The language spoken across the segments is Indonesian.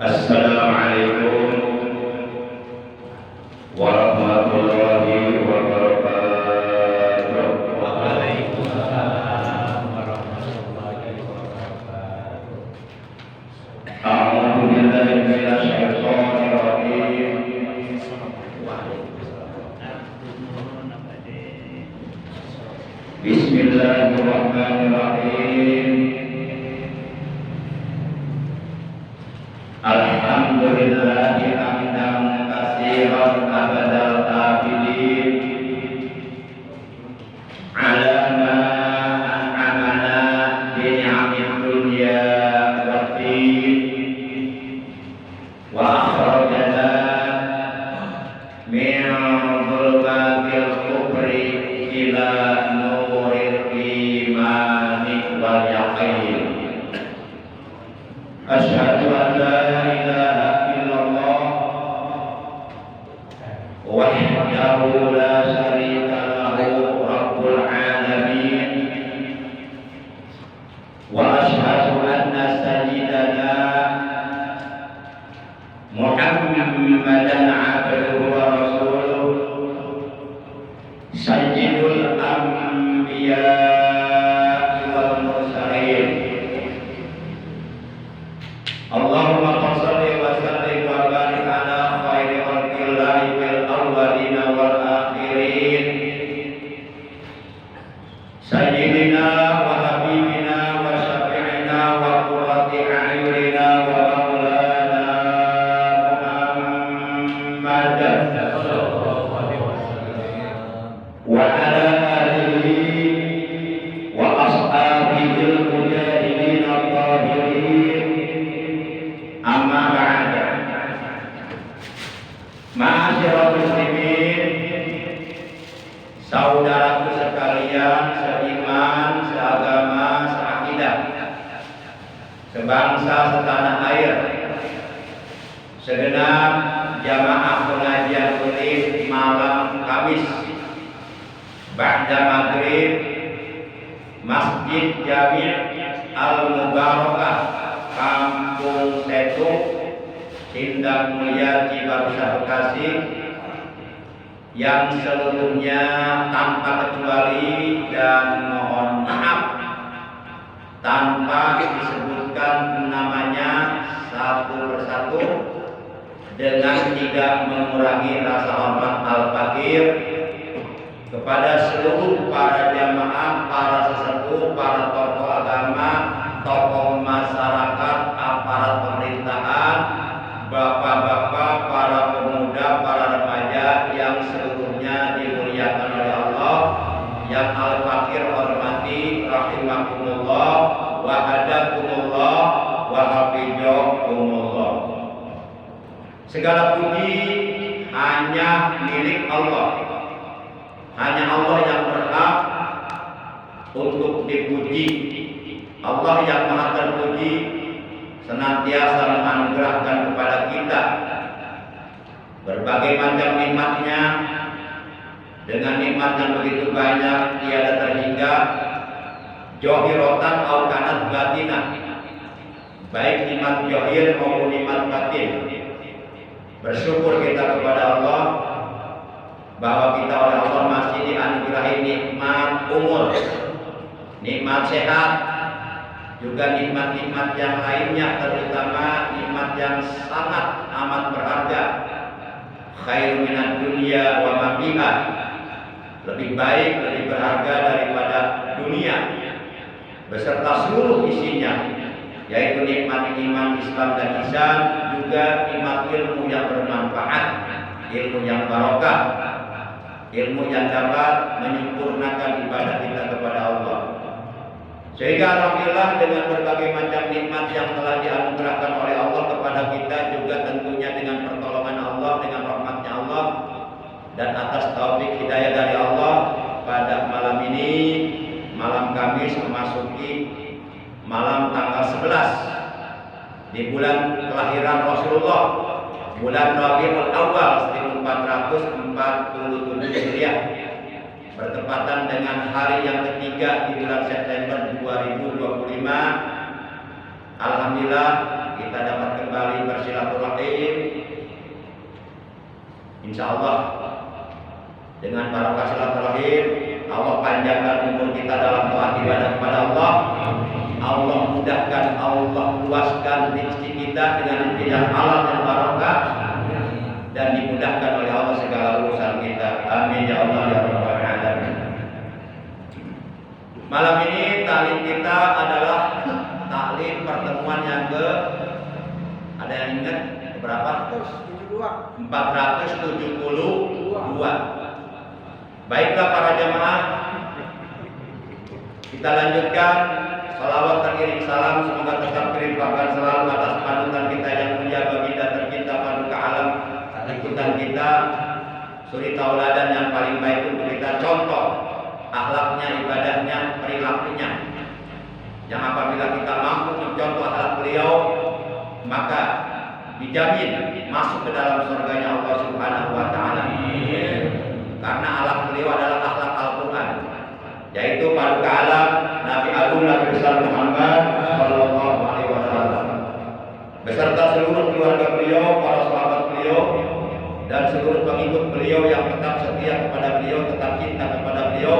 Assalamualaikum warahmatullahi wabarakatuh. Waalaikumsalam warahmatullahi wabarakatuh. A'udzu billahi minasy syaithanir rajim. Bismillahirrahmanirrahim. Alhamdulillahi hamdan katsiran abadal abidin ala ma an'amana bi ni'amid dunya waddin wa akhrajana min dhulumatil kufri ila nuril imani wal yaqin. Asyhadu an la ilaha illallah wahdahu la syarika lahu rabbul alamin wa asyhadu anna sayyidana Muhammadan abduhu wa rasuluh sayyidul anbiya wal mursalin. Allahumma shalli wa sallim wa barik ala khairi khalqillahi fil awwalin wal akhirin sayyidina wa habibina wa syafi'ina wa qurrati a'yunina wa maulana Muhammadan wa ala alihi wa ashabihil mujahidin al-tahirin. Amma ba'da. Ma'asyiral muslimin, saudaraku sekalian, seiman, seagama, seakidah, sebangsa, setanah air, segenap jamaah pengajian rutin malam Kamis ba'da maghrib Masjid Jami' Al-Mubarakah, Kampung Setu, Sindang Mulia, Cibarusah, Bekasi, yang seluruhnya tanpa kecuali dan mohon maaf tanpa disebutkan namanya satu persatu dengan tidak mengurangi rasa hormat al-fakir kepada seluruh para jamaah, para sesepuh, para tokoh agama, tokoh masyarakat, aparat pemerintahan, bapak-bapak, para pemuda, para remaja yang seluruhnya dimuliakan oleh Allah, yang al-fakir hormati rahimakumullah wa hadakumullah wa hafizakumullah. Segala puji hanya milik Allah. Hanya Allah yang berhak untuk dipuji. Allah yang maha terpuji senantiasa menganugerahkan kepada kita berbagai macam nikmatnya, dengan nikmat yang begitu banyak tiada terhingga, johirotan au kanat batinah, baik nikmat johir maupun nikmat batin. Bersyukur kita kepada Allah bahwa kita oleh Allah masih dianugerahi nikmat umur, nikmat sehat, juga nikmat-nikmat yang lainnya, terutama nikmat yang sangat amat berharga. Khairun minad dunya wa ma fiha, lebih baik, lebih berharga daripada dunia beserta seluruh isinya, yaitu nikmat iman, Islam dan ihsan, juga nikmat ilmu yang bermanfaat, ilmu yang barokah, ilmu yang dapat menyempurnakan ibadah kita kepada Allah. Sehingga alhamdulillah dengan berbagai macam nikmat yang telah dianugerahkan oleh Allah kepada kita, juga tentunya dengan pertolongan Allah, dengan rahmatnya Allah, dan atas taufik hidayah dari Allah, pada malam ini, malam Kamis memasuki malam tanggal 11 di bulan kelahiran Rasulullah, bulan Rabiul Awal 1447 Hijriah, bertepatan dengan hari yang ketiga di bulan September 2025. Alhamdulillah kita dapat kembali bersilaturahmi Insya Allah dengan barokah silaturahim Allah panjangkan umur kita dalam taat ibadah kepada Allah. Allah mudahkan, Allah luaskan rezeki kita dengan rezeki yang halal dan barokah, dan dimudahkan oleh Allah segala urusan kita. Amin ya Allah ya Rabbal alamin. Malam ini taklim kita adalah taklim pertemuan yang ada yang ingat berapa? 472. Baiklah para jamaah, kita lanjutkan salawat teriring salam semoga tetap terlimpahkan selalu atas panutan kita yang mulia, baginda tercinta paduka alam, ikutan kita, suri tauladan yang paling baik untuk kita contoh akhlaknya, ibadahnya, perilakunya, yang apabila kita mampu mencontoh akhlak beliau maka dijamin masuk ke dalam surganya Allah Subhanahu wa taala. Karena akhlak beliau adalah akhlak Al-Qur'an, yaitu paduka alam Nabi Agung Nabi besar Muhammad sallallahu alaihi wasallam beserta seluruh keluarga beliau, para sahabat beliau, dan seluruh pengikut beliau yang tetap setia kepada beliau, tetap cinta kepada beliau,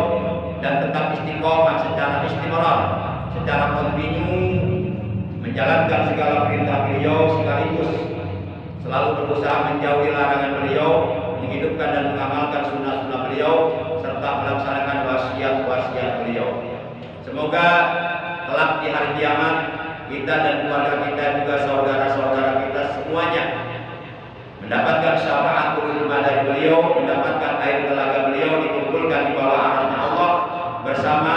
dan tetap istiqomah secara istimrar, secara kontinu menjalankan segala perintah beliau, sekaligus selalu berusaha menjauhi larangan beliau, menghidupkan dan mengamalkan sunnah-sunnah beliau, serta melaksanakan wasiat-wasiat beliau. Semoga kelak di hari kiamat kita dan keluarga kita, juga saudara-saudara kita semuanya mendapatkan syafaat ulama dari beliau, mendapatkan air telaga beliau, dikumpulkan di bawah arasnya Allah bersama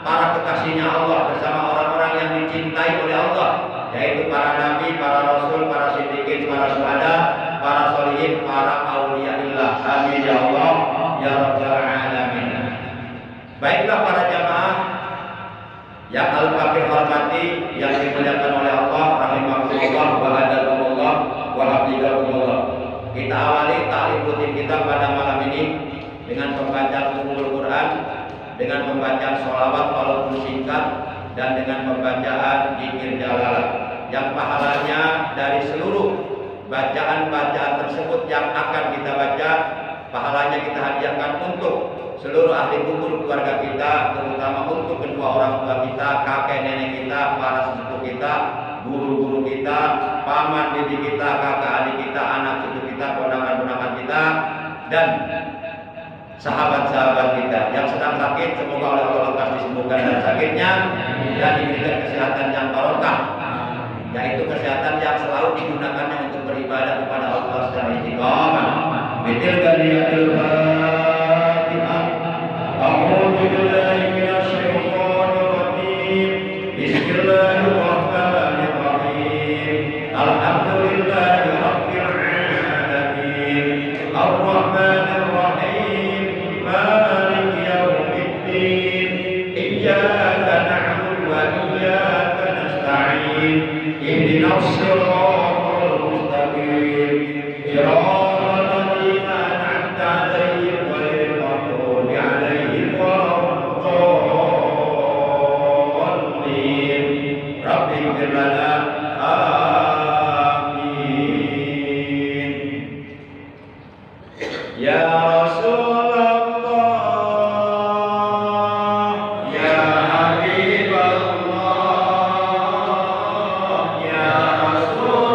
para kekasihnya Allah, bersama orang-orang yang dicintai oleh Allah, yaitu para nabi, para rasul, para siddiqin, para syuhada, para sholihin, para auliyaillah. Amin ya Allah ya Rabbal alamin. Baiklah para jamaah yang al-fakir hormati, yang dimuliakan oleh Allah, rahimahullah wa adakumullah wa hafizakumullah. Kita awali taklim rutin kita pada malam ini dengan pembacaan Ummul Quran, dengan pembacaan sholawat walaupun singkat, dan dengan pembacaan zikir jalalah yang pahalanya dari seluruh bacaan-bacaan tersebut yang akan kita baca, pahalanya kita hadiahkan untuk seluruh ahli kubur keluarga kita, terutama untuk kedua orang tua kita, kakek nenek kita, para sesepuh kita, guru-guru kita, paman bibi kita, kakak adik kita, anak cucu kita, ponakan-ponakan kita, dan sahabat-sahabat kita yang sedang sakit, semoga oleh Allah lekas disembuhkan dari sakitnya dan diberikan kesehatan yang barokah, yaitu kesehatan yang selalu digunakannya untuk beribadah kepada Allah secara istiqomah. Bitil ganiyatil Fatihah. A'udzu billahi minasyaitonir rajim. Bismillahirrahmanirrahim. Alhamdulillahi rabbil alamin. Ar-Rahmanir Rahim. Maliki yaumiddin. Iyyaka na'budu wa iyyaka nasta'in. Ihdinas siratal mustaqim. Shiratal ladzina an'amta 'alaihim ghairil maghdubi 'alaihim waladdallin. Rabbi ighfir lana. Amin. Ya Rasulullah, ya Habibullah, ya Rasulullah.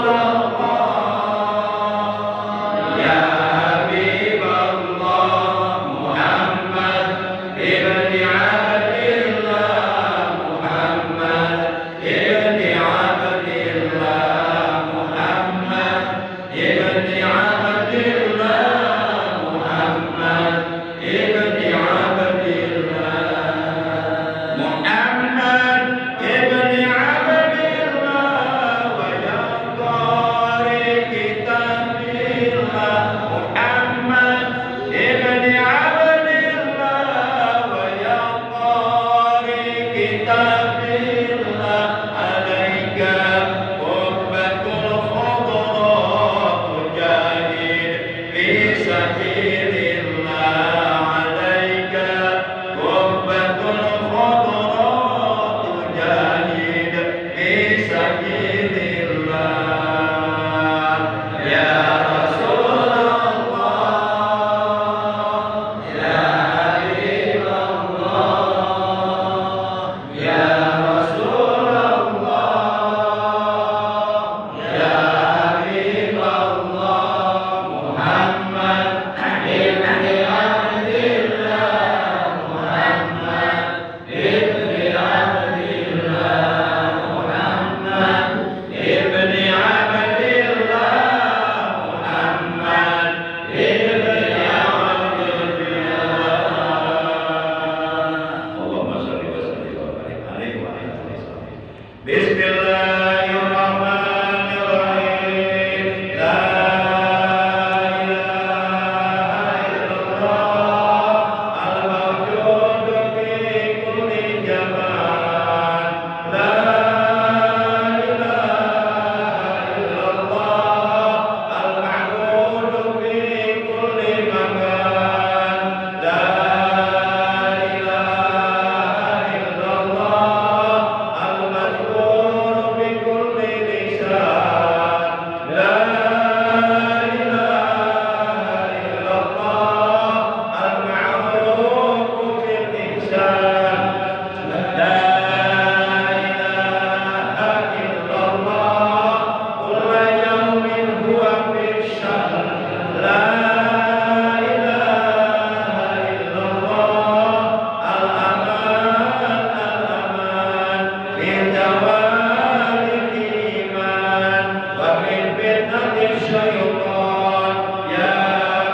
الشيطان يا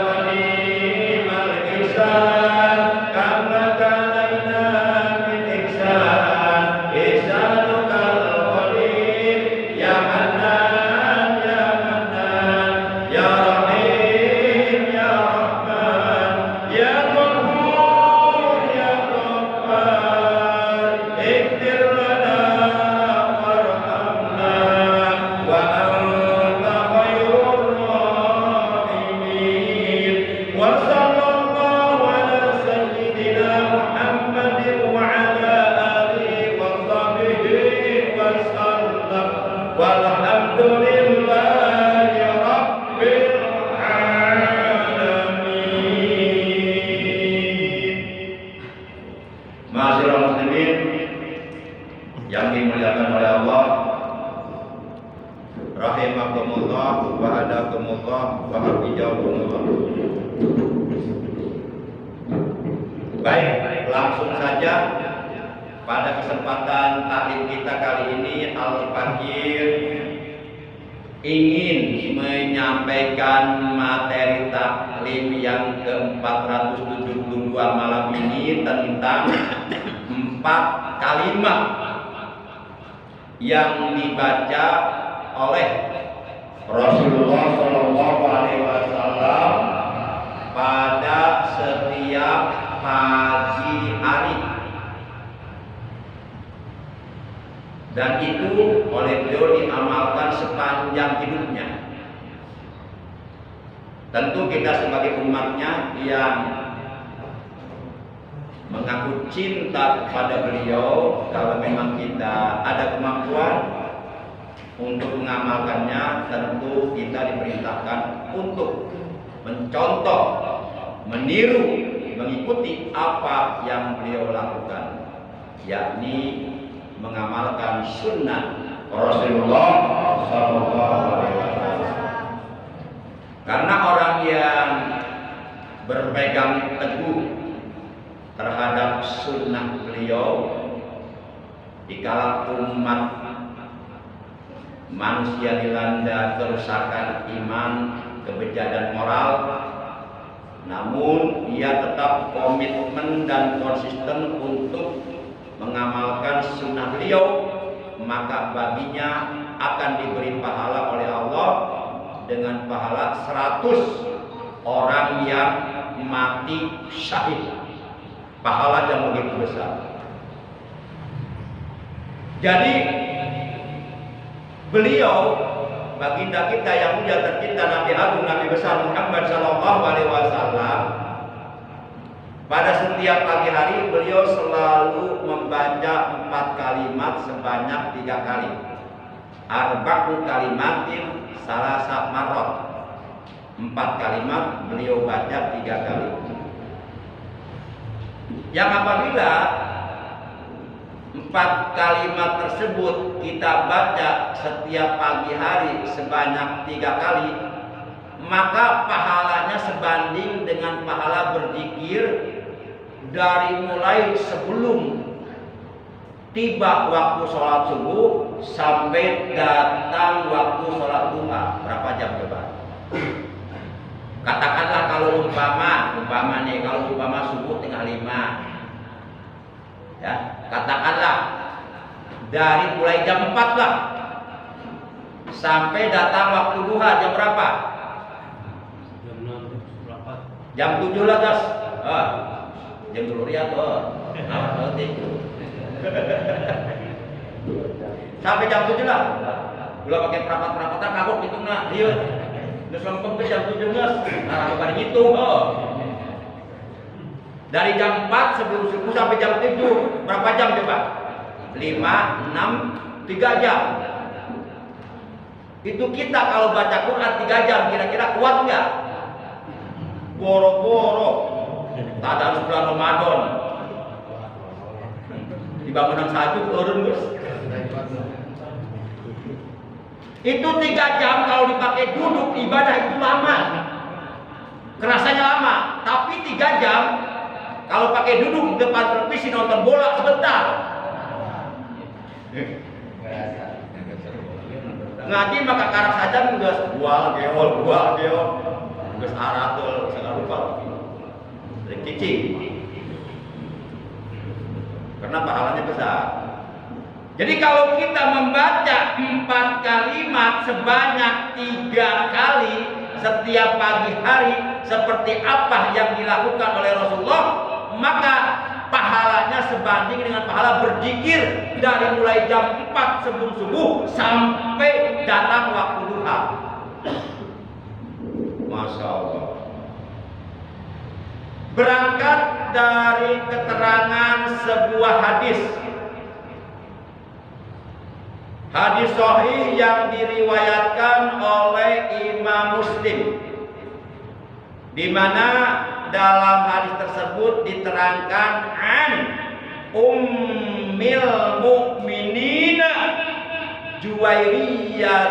قديم الإحسان كما كان لنا من إحسان إحسانك القديم يا حنان يا منان يا رحيم يا رحمن يا غفور يا غفار اغفر لنا وارحمنا وأنت خير الراحمين وصلى الله على سيدنا محمد وعلى آله وصحبه وسلم والحمد لله رب العالمين. Ma'asyiral muslimin yang dimuliakan oleh Allah, rahimakumullah wa hadakumullah wa hafizakumullah. Baik, langsung saja pada kesempatan taklim kita kali ini Al-Fakir ingin menyampaikan materi taklim yang ke-472 malam ini tentang 4 kalimat yang dibaca oleh Rasulullah Shallallahu Alaihi Wasallam pada setiap pagi hari, dan itu oleh beliau diamalkan sepanjang hidupnya. Tentu kita sebagai umatnya yang mengaku cinta kepada beliau, kalau memang kita ada kemampuan untuk mengamalkannya, tentu kita diperintahkan untuk mencontoh, meniru, mengikuti apa yang beliau lakukan, yakni mengamalkan sunnah Rasulullah SAW. Karena orang yang berpegang teguh terhadap sunnah beliau dikala umat manusia dilanda kerusakan iman, kebejadan moral, namun ia tetap komitmen dan konsisten untuk mengamalkan sunnah beliau, maka baginya akan diberi pahala oleh Allah dengan pahala 100 orang yang mati syahid. Pahala yang begitu besar. Jadi beliau, baginda kita yang mulia tercinta, Nabi Agung, Nabi besar Muhammad Sallallahu Alaihi Wasallam, pada setiap pagi hari beliau selalu membaca 4 kalimat sebanyak 3 kali. Arba'u kalimatin salasa marot. 4 kalimat beliau baca 3 kali. Yang apabila 4 kalimat tersebut kita baca setiap pagi hari sebanyak 3 kali, maka pahalanya sebanding dengan pahala berzikir dari mulai sebelum tiba waktu sholat subuh sampai datang waktu sholat duha. Berapa jam coba? Katakanlah kalau umpama nih, kalau umpama subuh 4:30, ya, katakanlah dari mulai jam 4 lah sampai datang waktu duha jam berapa? Jam 7 lah, guys. Jam dulu lihat sampai jam 7 lah. Gula pakai perapat-perapatan kagok gitu nah. Iya. Geus lempeng ke jam 7 geus. Nah, bari ngitung Dari jam 4 sebelum subuh sampai jam 7 berapa jam coba? 5, 6, 3 jam. Itu kita kalau baca Quran 3 jam kira-kira kuat enggak? Boro-boro. Tak ada harus bulan Ramadan. Dibangunan sajuk urun guys. Itu 3 jam kalau dipakai duduk ibadah itu lama. Kerasanya lama, tapi 3 jam kalau pakai duduk depan televisi nonton bola sebentar. ngaji maka karak saja geus bual geol geus aratul segala rupa cicing karena pahalanya besar. Jadi kalau kita membaca 4 kalimat sebanyak 3 kali setiap pagi hari seperti apa yang dilakukan oleh Rasulullah, maka pahalanya sebanding dengan pahala berzikir dari mulai jam 4 sebelum subuh sampai datang waktu duha. Masya Allah. Berangkat dari keterangan sebuah hadis sahih yang diriwayatkan oleh Imam Muslim, di mana dalam hadis tersebut diterangkan an Ummil Mukminina Juwairiyah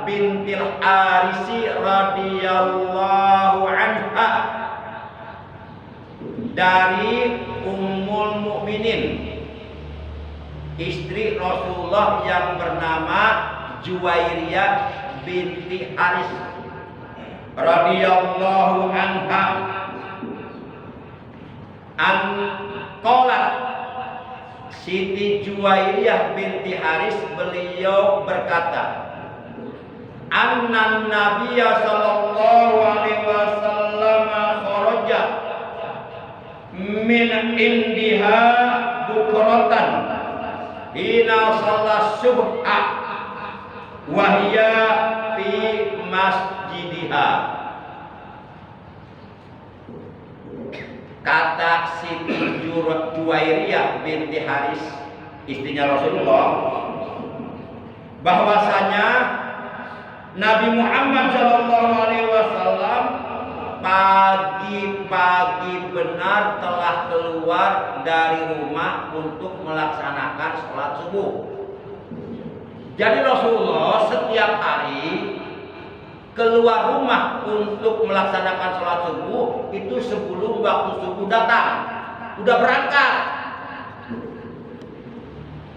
bintil Harisi radhiyallahu anha, dari Ummul Mukminin, istri Rasulullah yang bernama Juwairiyah binti Haris radhiyallahu anha, qalat, Siti Juwairiyah binti Haris beliau berkata, anna Nabiyya sallallahu alaihi wasallam kharaja min indiha bukratan hina shalat subha wa hiya fi masjidiha. Kata Siti Juwairiyah binti Haris, istrinya Rasulullah, bahwasanya Nabi Muhammad sallallahu alaihi wasallam pagi-pagi benar telah keluar dari rumah untuk melaksanakan sholat subuh. Jadi Rasulullah setiap hari keluar rumah untuk melaksanakan sholat subuh itu sebelum waktu subuh datang, udah berangkat.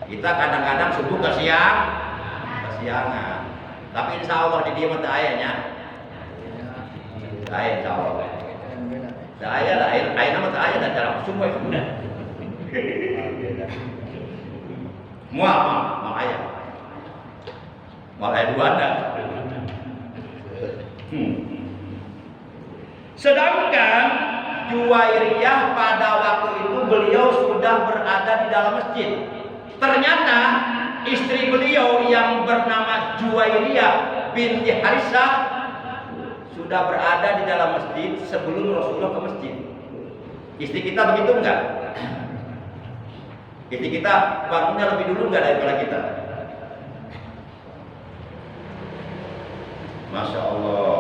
Kita kadang-kadang subuh kesiangan, tapi insya Allah di dia mata ayahnya. Saya insya Allah. Saya nama saya dan cara semua itu benar. Mau ayah. Mau ayah dua ada. Sedangkan Juwairiyah pada waktu itu beliau sudah berada di dalam masjid. Ternyata istri beliau yang bernama Juwairiyah binti Harisah sudah berada di dalam masjid sebelum Rasulullah ke masjid. Istri kita begitu enggak? Istri kita bangunnya lebih dulu enggak daripada kita? Masya Allah.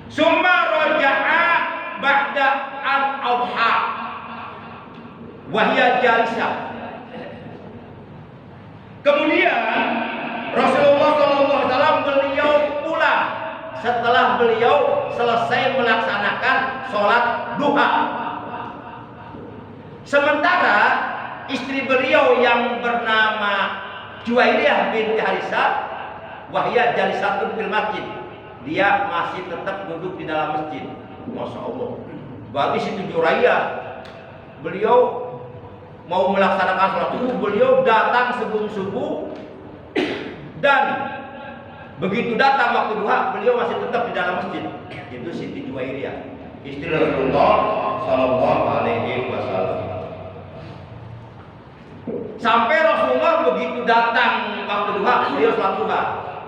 Summa raja'a ba'da al-adha wa hiya jalisah. Kemudian Rasulullah SAW beliau pulang setelah beliau selesai melaksanakan sholat duha. Sementara istri beliau yang bernama Juwairiyah binti Harisah, wahya jalisatun fil masjid, dia masih tetap duduk di dalam masjid. Masya Allah. Berarti Siti Juwairiyah beliau mau melaksanakan sholat subuh, beliau datang sebelum subuh, dan begitu datang waktu duha, beliau masih tetap di dalam masjid. Itu Siti Juwairiyah, istri Rasulullah sallallahu alaihi wasallam. Sampai Rasulullah begitu datang waktu duha, beliau sholat duha.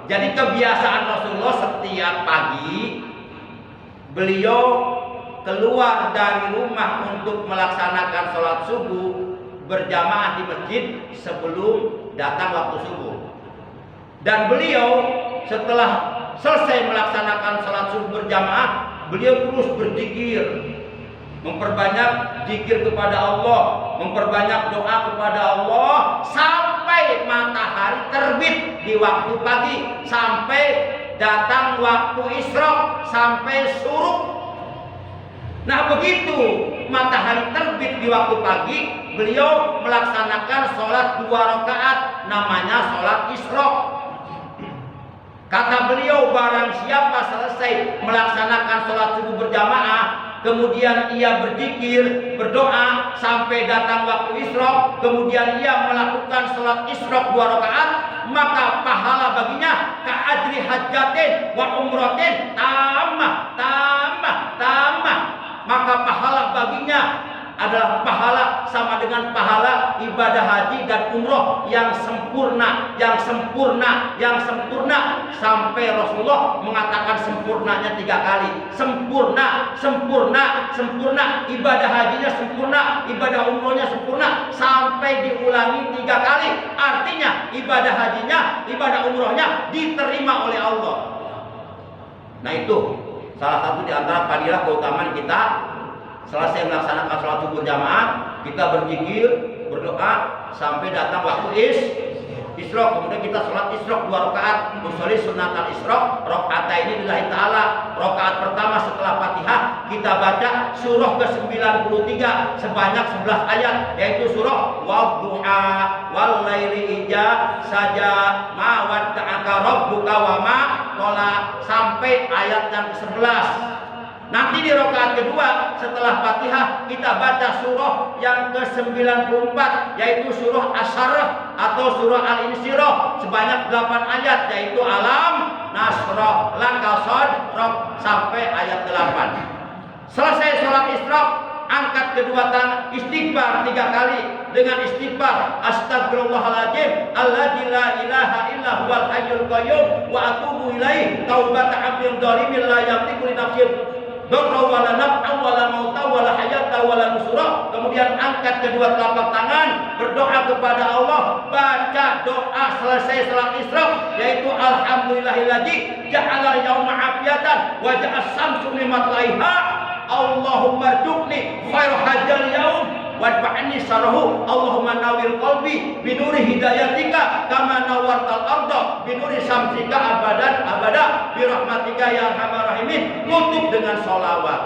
Jadi kebiasaan Rasulullah setiap pagi beliau keluar dari rumah untuk melaksanakan sholat subuh berjamaah di masjid sebelum datang waktu subuh. Dan beliau setelah selesai melaksanakan sholat subuh berjamaah, beliau terus berzikir, memperbanyak zikir kepada Allah, memperbanyak doa kepada Allah sampai matahari terbit di waktu pagi, sampai datang waktu isyraq, sampai syuruk. Nah begitu matahari terbit di waktu pagi, beliau melaksanakan sholat 2 rakaat, namanya sholat isyraq. Kata beliau, barang siapa selesai melaksanakan sholat subuh berjamaah, kemudian ia berzikir, berdoa sampai datang waktu isyraq, kemudian ia melakukan sholat isyraq 2 rakaat, maka pahala baginya ka'ajri hajjatin wa umratin tambah. Maka pahala baginya adalah pahala sama dengan pahala ibadah haji dan umroh yang sempurna, sampai Rasulullah mengatakan sempurnanya 3 kali. Sempurna, ibadah hajinya sempurna, ibadah umrohnya sempurna, sampai diulangi 3 kali. Artinya ibadah hajinya, ibadah umrohnya diterima oleh Allah. Nah itu salah satu di antara fadilah keutamaan kita. Selesai melaksanakan sholat subuh berjamaah, kita berzikir, berdoa sampai datang waktu isyraq. Kemudian kita sholat isyraq 2 rakaat. Usolli sunnatal isyraq rakaataini lillahi ta'ala. Rakaat pertama setelah Fatihah kita baca surah ke-93 sebanyak 11 ayat, yaitu surah Wadduha wal laili idza saja ma wadda'aka rabbuka wa ma qala sampai ayat yang ke-11. Nanti di rakaat kedua setelah Fatihah kita baca surah yang ke-94, yaitu surah Asy-Syarah atau surah Al-Insyirah sebanyak 8 ayat, yaitu Alam Nasrah Laka Sadrak sampai ayat 8. Selesai sholat isyraq, angkat kedua tangan, istighfar 3 kali dengan istighfar astagfirullahaladzim alladzi la ilaha illa huwal hayyul qayyum wa atubu ilaihi taubata 'abdin dzalimin la yamliku li nafsihi Dora wala naf'a wala mauta wala hayata wala nusura. Kemudian angkat kedua telapak tangan, berdoa kepada Allah, baca doa selesai salat isyraq, yaitu alhamdulillahilladzi ja'ala yauma afiyatan wa ja'as samsu limatlaiha Allahumma rzuqni khair hadzal yaum wadba'ni sarahu Allahumma nawwir qalbi binuri hidayatika kama nawwartal arda binuri syamsika abadan abada birahmatika ya arhamar rahimin. Tutup dengan sholawat.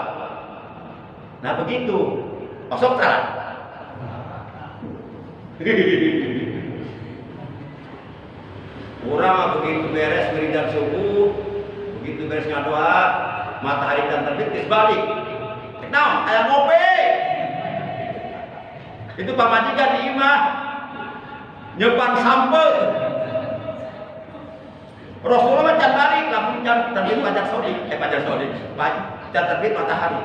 Nah begitu. Masuk salat. Kurang begitu beres wiridan subuh, begitu beres doa, matahari dan terbit balik. Nah, ayam ngopi. Itu Pak Majikan di imah nyepan sampel. Rasulullah can balik, langsung can terbit fajar sodik, can terbit matahari.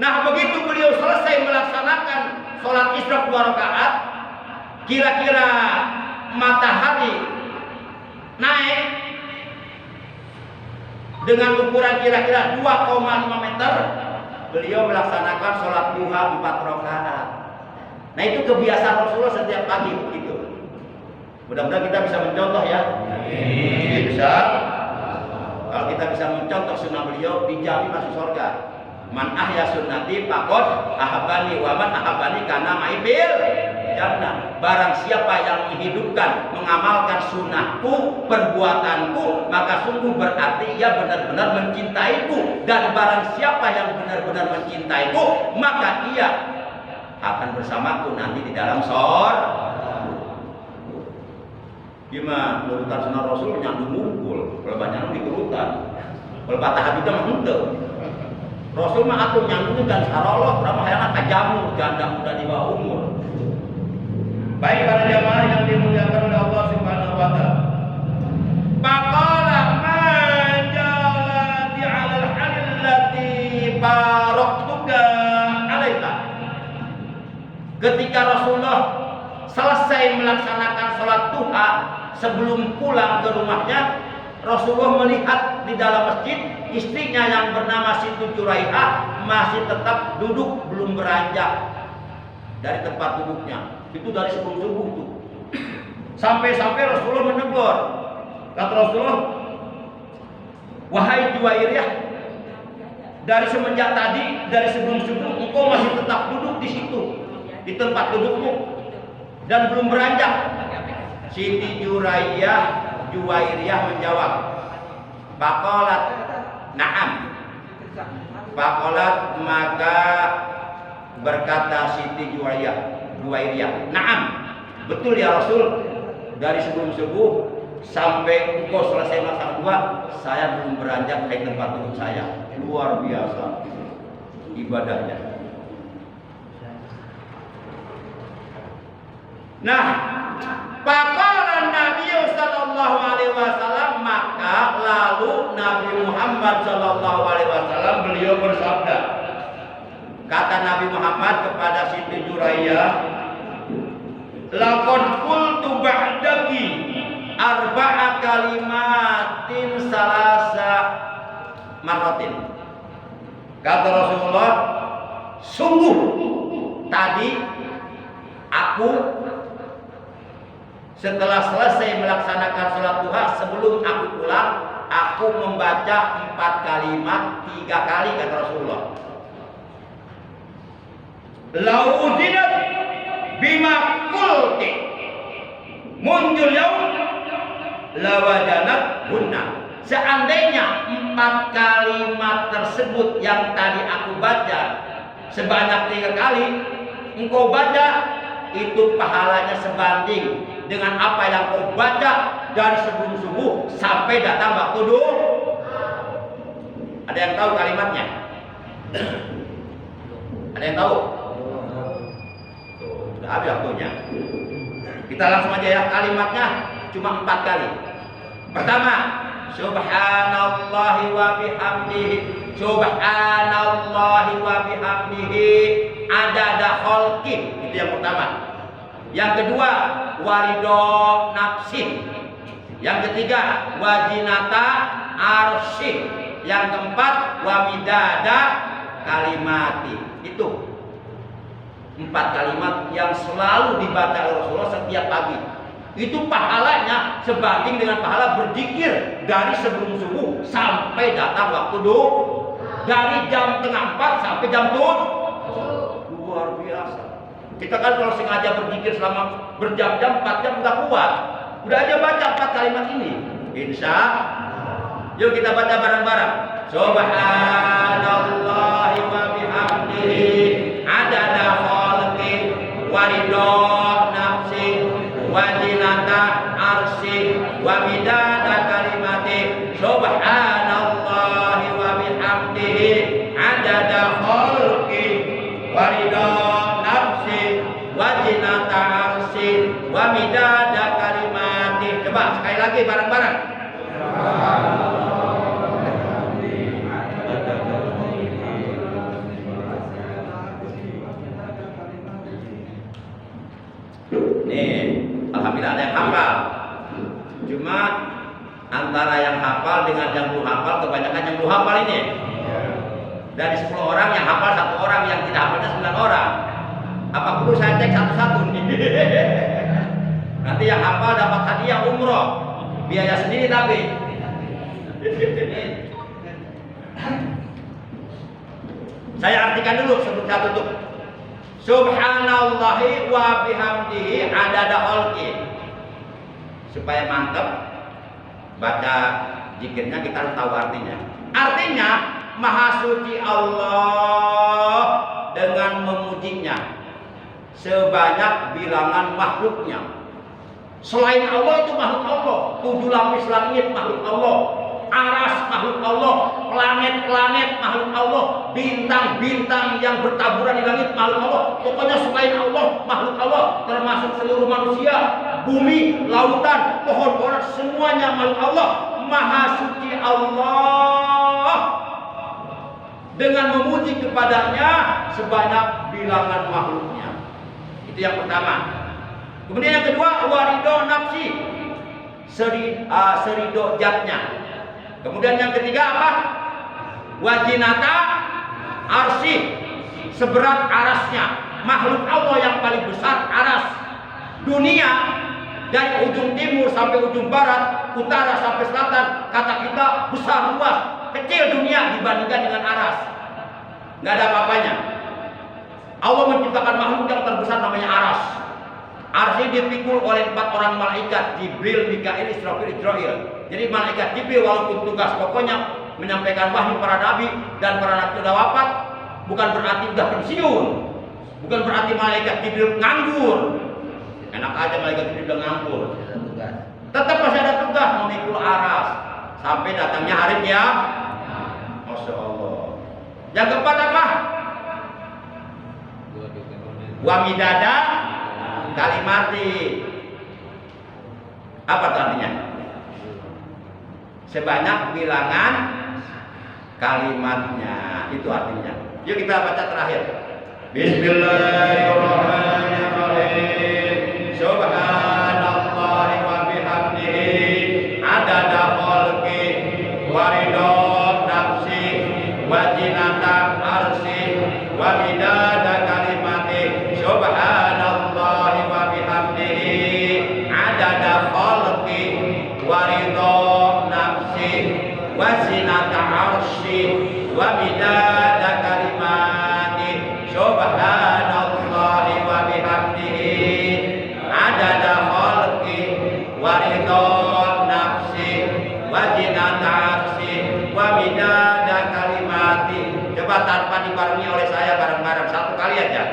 Nah begitu beliau selesai melaksanakan sholat isyraq 2 rakaat, kira-kira matahari naik dengan ukuran kira-kira 2,5 meter. Beliau melaksanakan sholat duha 4 rakaat. Nah itu kebiasaan Rasulullah setiap pagi begitu. Mudah-mudahan kita bisa mencontoh ya. Bisa. Kalau kita bisa mencontoh sunnah beliau, dijamin masuk surga. Man ahya sunnati faqad ahabbani wa man ahabbani kana ma'i fil jannah. Barang siapa yang menghidupkan, mengamalkan sunnahku, perbuatanku, maka sungguh berarti ia benar-benar mencintaiku. Dan barang siapa yang benar-benar mencintaiku, maka ia akan bersamaku nanti di dalam surga. Gimana? Urutan sunnah Rasul nyandung mukul, kalau banyak dikerutan, kalau patah hati itu mah henteu. Rasul mah aku nyandung dan sarolot, ramah yang akan jamu, janda muda di bawah umur. Baik para jamaah yang dimuliakan oleh Allah Subhanahu wa taala. Faqala man jalati 'alal halillati baraktuka 'alaiha. Ketika Rasulullah selesai melaksanakan sholat duha, sebelum pulang ke rumahnya, Rasulullah melihat di dalam masjid istrinya yang bernama Siti Juraihah masih tetap duduk, belum beranjak dari tempat duduknya. Itu dari sebelum subuh tuh. Sampai-sampai Rasulullah menegur. Kata Rasulullah, wahai Juwairiyah, dari semenjak tadi, dari sebelum subuh engkau masih tetap duduk di situ, di tempat dudukmu dan belum beranjak. Siti Juwairiyah menjawab, faqalat na'am. Faqalat, maka berkata Siti Juwairiyah, na'am, betul ya Rasul, dari sebelum subuh sampai engkau selesai masa kedua, saya belum beranjak dari tempat duduk saya. Luar biasa ibadahnya. Nah, faqala Nabi sallallahu alaihi wasallam, maka lalu Nabi Muhammad sallallahu alaihi wasallam beliau bersabda. Kata Nabi Muhammad kepada Siti Juraiyah, laqad qultu ba'daki arba'a kalimatin salasa marratin. Kata Rasulullah, sungguh tadi aku setelah selesai melaksanakan sholat duha, sebelum aku pulang, aku membaca 4 kalimat 3 kali, kata Rasulullah. Laudinat bima qulti munjul yaum lawajanat hunna. Seandainya 4 kalimat tersebut yang tadi aku baca sebanyak 3 kali engkau baca, itu pahalanya sebanding dengan apa yang kau baca dari sebelum subuh sampai datang waktu duha. Ada yang tahu kalimatnya? Ada yang tahu? Tuh, sudah habis waktunya. Kita langsung aja ya, kalimatnya cuma 4 kali. Pertama, subhanallahi wa bihamdihi, subhanallahi wa bihamdihi adada khalqi. Itu yang pertama. Yang kedua, warido nafsi. Yang ketiga, wajinata arsy. Yang keempat, wamidada kalimati. Itu 4 kalimat yang selalu dibaca oleh Rasulullah setiap pagi. Itu pahalanya sebanding dengan pahala berzikir dari sebelum subuh sampai datang waktu duha. Dari jam 3:30 sampai jam 7. Luar biasa. Kita kan kalau sengaja berzikir selama berjam-jam, 4 jam udah kuat. Udah aja baca 4 kalimat ini. Insya. Yuk kita baca bareng-bareng. Subhanallahi wa bihamdihi adada khalqi waridha nafsi wajinata arsy wa midada kalimati. Subhanallahi wa bihamdihi adada khalqi waridha nafsi wajinata arsy wa midada kalimati. Coba sekali lagi bareng-bareng. Nih, alhamdulillah ada yang hafal. Cuma antara yang hafal dengan yang belum hafal, kebanyakan yang belum hafal ini. Dari 10 orang yang hafal 1 orang, yang tidak hafalnya 9 orang. Apa perlu saya cek satu-satu nih? Nanti yang hafal dapat hadiah umroh, biaya sendiri tapi. Saya artikan dulu sebelum saya tutup. Subhanallahi wa bihamdihi adada khalqi. Supaya mantap baca zikirnya, kita harus tahu artinya. Artinya Maha Suci Allah dengan memujinya sebanyak bilangan makhluknya. Selain Allah itu makhluk Allah. 7 lapis langit makhluk Allah, aras makhluk Allah, planet-planet makhluk Allah, bintang-bintang yang bertaburan di langit makhluk Allah. Pokoknya selain Allah makhluk Allah, termasuk seluruh manusia, bumi, lautan, pohon-pohon, semuanya makhluk Allah. Maha Suci Allah dengan memuji kepadanya sebanyak bilangan makhluknya. Itu yang pertama. Kemudian yang kedua, warido nafsi, serido jatnya. Kemudian yang ketiga apa? Wajinata arsy, seberat arasnya. Makhluk Allah yang paling besar aras. Dunia dari ujung timur sampai ujung barat, utara sampai selatan, kata kita besar luas. Kecil dunia dibandingkan dengan aras. Nggak ada apa-apanya. Allah menciptakan makhluk yang terbesar namanya aras. Aras ini dipikul oleh 4 orang malaikat, Jibril, Mikail, Israfil, Israil. Jadi malaikat Jibril walaupun tugas pokoknya menyampaikan wahyu para nabi, dan para nabi sudah wafat, bukan berarti sudah pensiun. Bukan berarti malaikat Jibril nganggur. Enak aja malaikat Jibril udah nganggur. Tetap masih ada tugas memikul aras sampai datangnya hari kiamat. Masya Allah. Yang keempat apa? Wa midada kalimati. Apa itu artinya? Sebanyak bilangan kalimatnya, itu artinya. Yuk kita baca terakhir. Bismillahirrahmanirrahim. Subhanallahi wa bihamdihi adada khalqi wa ridha nafsi wa zinata arsy wa midada kalimati. Subhanallahi wa bihamdihi adada khalqi wa ridha nafsi wa zinata arsy wa midada kalimati. Subhanallahi wa bihamdihi adada khalqi wa ridha nafsi wa zinata arsy wa midada kalimati. Coba tanpa dibarengi oleh saya bareng-bareng satu kali aja.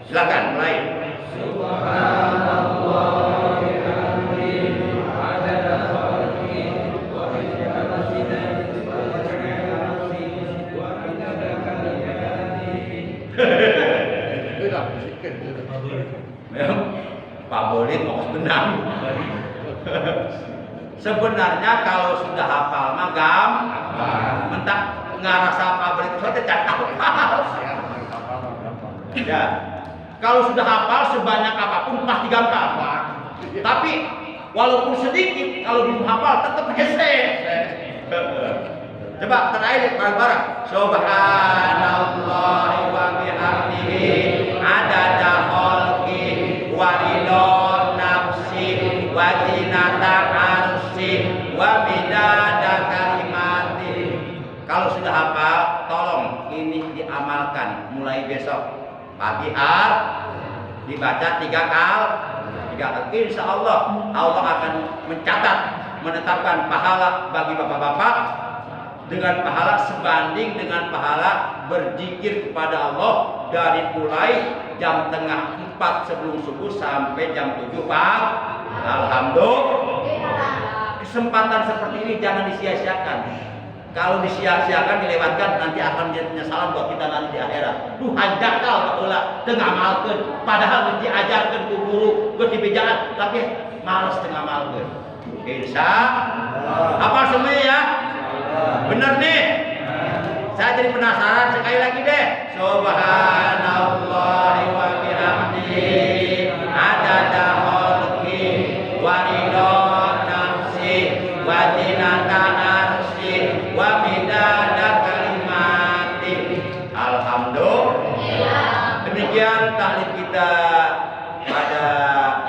Silakan mulai. Pak Bolid mau benang. Sebenarnya kalau sudah hafal mah gampang. Mentak ngarasa Pak Bolid itu saja cak hafal. Ya. Kalau sudah hafal sebanyak apapun pasti gampang. Tapi walaupun sedikit kalau belum hafal tetap hese. Coba terakhir bareng-bareng. Subhanallahi wa bihamdihi adada khalqi wa ridha nafsi wa zinata arsy wa midada kalimati. Kalau sudah hafal, tolong ini diamalkan mulai besok. Pagi dibaca 3 kali. Insya Allah Allah akan mencatat, menetapkan pahala bagi bapak-bapak dengan pahala sebanding dengan pahala berzikir kepada Allah dari mulai jam tengah 4 sebelum subuh sampai jam 7 pagi. Alhamdulillah. Kesempatan seperti ini jangan disia-siakan. Kalau disia-siakan dilewatkan nanti akan menjadi penyesalan buat kita nanti di akhirat. Duh hanjakal baheula teu ngamalkeun, padahal diajarkeun ku guru, geus dibejaan tapi malas teu ngamalkeun. Insyaallah. Apa semuanya ya? Bener nih. Saya jadi penasaran sekali lagi deh. Subhanallahi wa bihamdihi adada khalqi wa ridha nafsi wa zinata arsy wa midada kalimati. Alhamdulillah. Demikian tahlil kita pada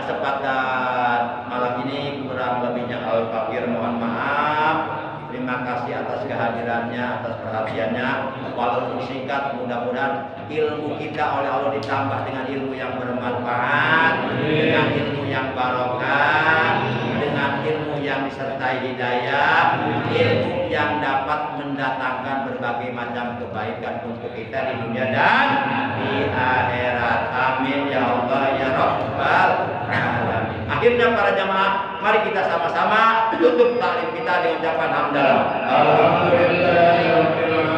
kesempatan malam ini, kurang lebihnya al-fakir mohon maaf. Terima kasih atas kehadirannya, atas perhatiannya. Walaupun singkat, mudah-mudahan ilmu kita oleh Allah ditambah dengan ilmu yang bermanfaat, dengan ilmu yang barokah, dengan ilmu yang disertai hidayah, ilmu yang dapat mendatangkan berbagai macam kebaikan untuk kita di dunia dan di akhirat. Amin ya Allah ya Rabbal alamin. Akhirnya para jamaah, mari kita sama-sama tutup taklim kita dengan ucapan hamdalah. Alhamdulillah.